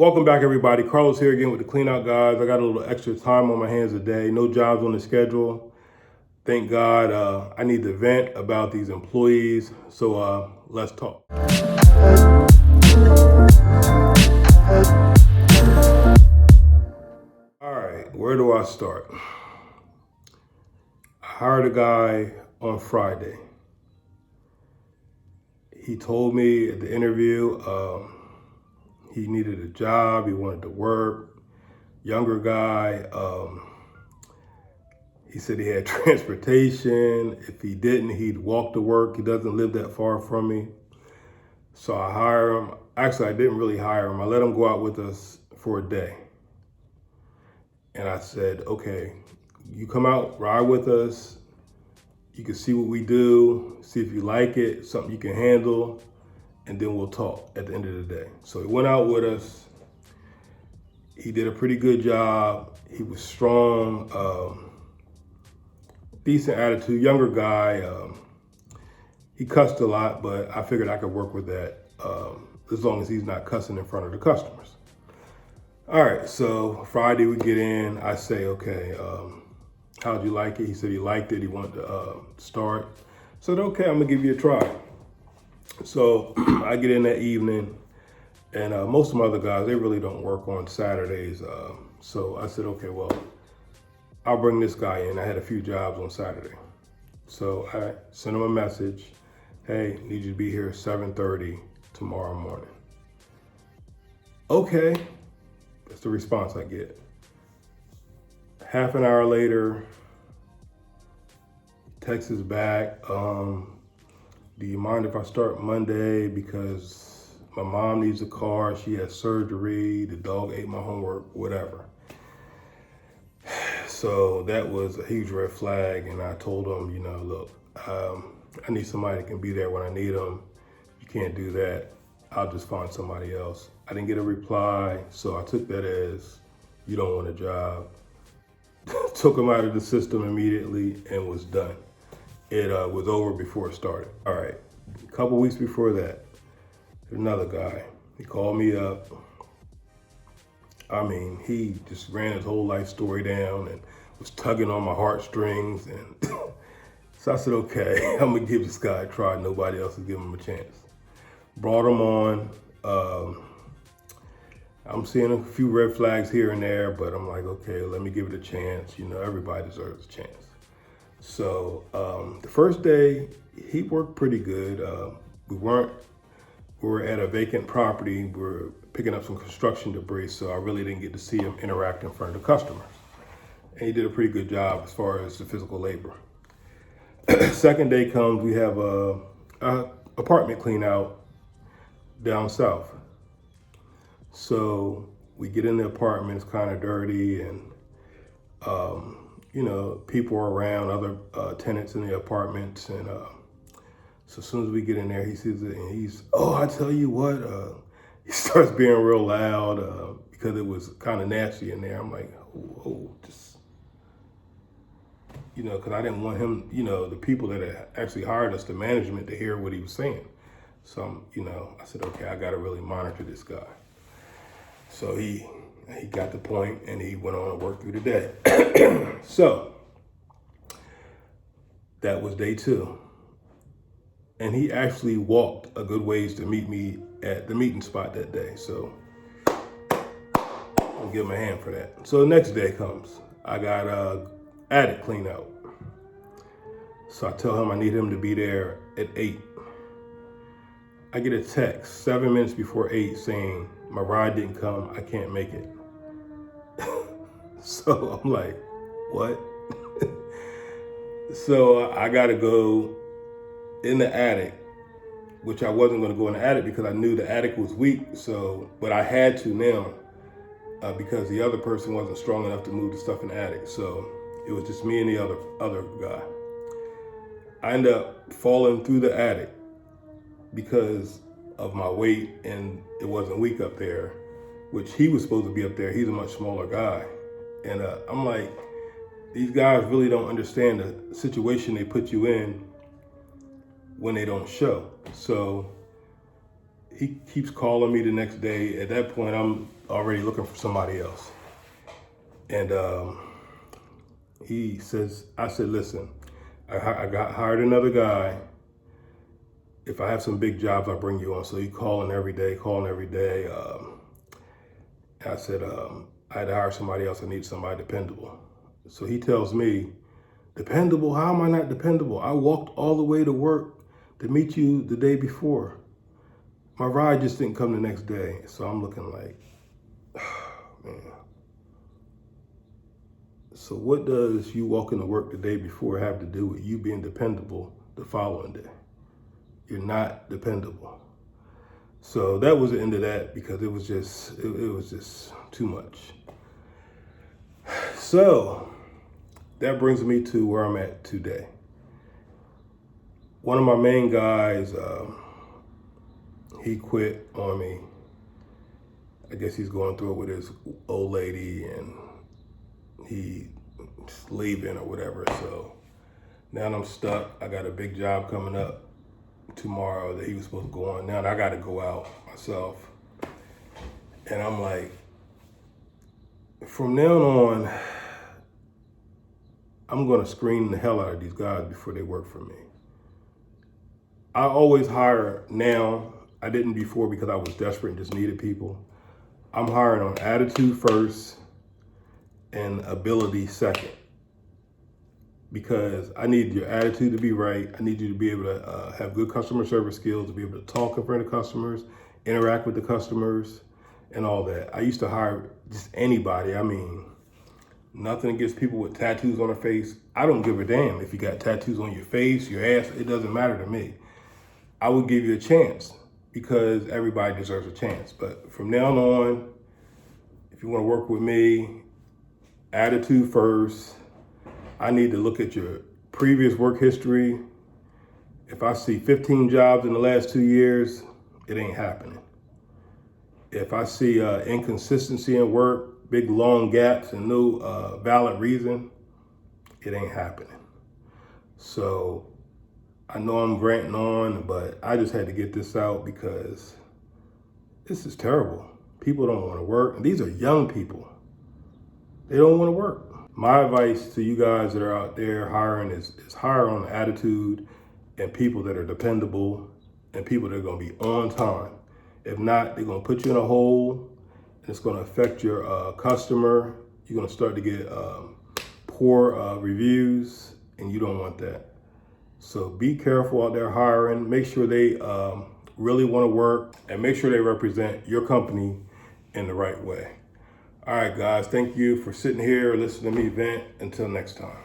Welcome back, everybody. Carlos here again with the Clean Out Guys. I got a little extra time on my hands today. No jobs on the schedule. Thank God. I need to vent about these employees. So let's talk. All right, where do I start? I hired a guy on Friday. He told me at the interview he needed a job. He wanted to work. Younger guy. He said he had transportation. If he didn't, he'd walk to work. He doesn't live that far from me. So I hire him. Actually, I didn't really hire him. I let him go out with us for a day. And I said, okay, you come out, ride with us. You can see what we do, see if you like it, something you can handle, and then we'll talk at the end of the day. So he went out with us. He did a pretty good job. He was strong, decent attitude, younger guy. He cussed a lot, but I figured I could work with that as long as he's not cussing in front of the customers. All right, so Friday we get in. I say, okay, how'd you like it? He said he liked it. He wanted to start. I said, okay, I'm gonna give you a try. So I get in that evening, and most of my other guys, they really don't work on Saturdays. So I said, okay, well, I'll bring this guy in. I had a few jobs on Saturday. So I sent him a message. Hey, need you to be here at 7:30 tomorrow morning. Okay, that's the response I get. Half an hour later, text is back. Do you mind if I start Monday? Because my mom needs a car. She has surgery. The dog ate my homework, whatever. So that was a huge red flag. And I told him, look, I need somebody that can be there when I need them. You can't do that. I'll just find somebody else. I didn't get a reply. So I took that as, you don't want a job. Took him out of the system immediately and was done. It was over before it started. All right, a couple weeks before that, another guy, he called me up. I mean, he just ran his whole life story down and was tugging on my heartstrings. And so I said, okay, I'm gonna give this guy a try. Nobody else is giving him a chance. Brought him on. I'm seeing a few red flags here and there, but I'm like, okay, let me give it a chance. Everybody deserves a chance. So the first day, he worked pretty good. We were at a vacant property. We were picking up some construction debris, so I really didn't get to see him interact in front of the customers. And he did a pretty good job as far as the physical labor. Second day comes, we have a apartment clean out down south. So we get in the apartment, it's kind of dirty, and people are around, other tenants in the apartments. And so as soon as we get in there, he sees it and I tell you what, he starts being real loud because it was kind of nasty in there. I'm like, just, because I didn't want him, the people that had actually hired us, the management, to hear what he was saying. So, I said, okay, I got to really monitor this guy. So he got the point and he went on to work through the day. So that was day 2. And he actually walked a good ways to meet me at the meeting spot that day. So I'll give him a hand for that. So the next day comes, I got attic clean out. So I tell him I need him to be there at 8. I get a text 7 minutes before 8 saying, my ride didn't come, I can't make it. So I'm like, what? So I gotta go in the attic, which I wasn't gonna go in the attic because I knew the attic was weak. But I had to now because the other person wasn't strong enough to move the stuff in the attic. So it was just me and the other guy. I ended up falling through the attic because of my weight, and it wasn't weak up there, which he was supposed to be up there. He's a much smaller guy. And I'm like, these guys really don't understand the situation they put you in when they don't show. So he keeps calling me the next day. At that point, I'm already looking for somebody else. And he says, I said, listen, I got hired another guy. If I have some big jobs, I'll bring you on. So he calling every day. I said, I had to hire somebody else. I need somebody dependable. So he tells me, dependable? How am I not dependable? I walked all the way to work to meet you the day before. My ride just didn't come the next day. So I'm looking like, man. So what does you walking to work the day before have to do with you being dependable the following day? You're not dependable. So that was the end of that, because it was just too much. So that brings me to where I'm at today. One of my main guys, he quit on me. I guess he's going through it with his old lady and he's leaving or whatever. So now I'm stuck. I got a big job coming up tomorrow that he was supposed to go on. Now I got to go out myself. And I'm like, from now on, I'm going to screen the hell out of these guys before they work for me. I always hire now. I didn't before because I was desperate and just needed people. I'm hiring on attitude first and ability second, because I need your attitude to be right. I need you to be able to have good customer service skills, to be able to talk in front of customers, interact with the customers, and all that. I used to hire just anybody. I mean, nothing against people with tattoos on their face. I don't give a damn if you got tattoos on your face, your ass. It doesn't matter to me. I would give you a chance because everybody deserves a chance. But from now on, if you want to work with me, attitude first. I need to look at your previous work history. If I see 15 jobs in the last 2 years, it ain't happening. If I see inconsistency in work, big long gaps and no valid reason, it ain't happening. So I know I'm ranting on, but I just had to get this out because this is terrible. People don't want to work, and these are young people. They don't want to work. My advice to you guys that are out there hiring is hire on attitude and people that are dependable and people that are going to be on time. If not, they're going to put you in a hole, and it's going to affect your customer. You're going to start to get poor reviews, and you don't want that. So be careful out there hiring. Make sure they really want to work, and make sure they represent your company in the right way. All right, guys, thank you for sitting here, listening to me vent. Until next time.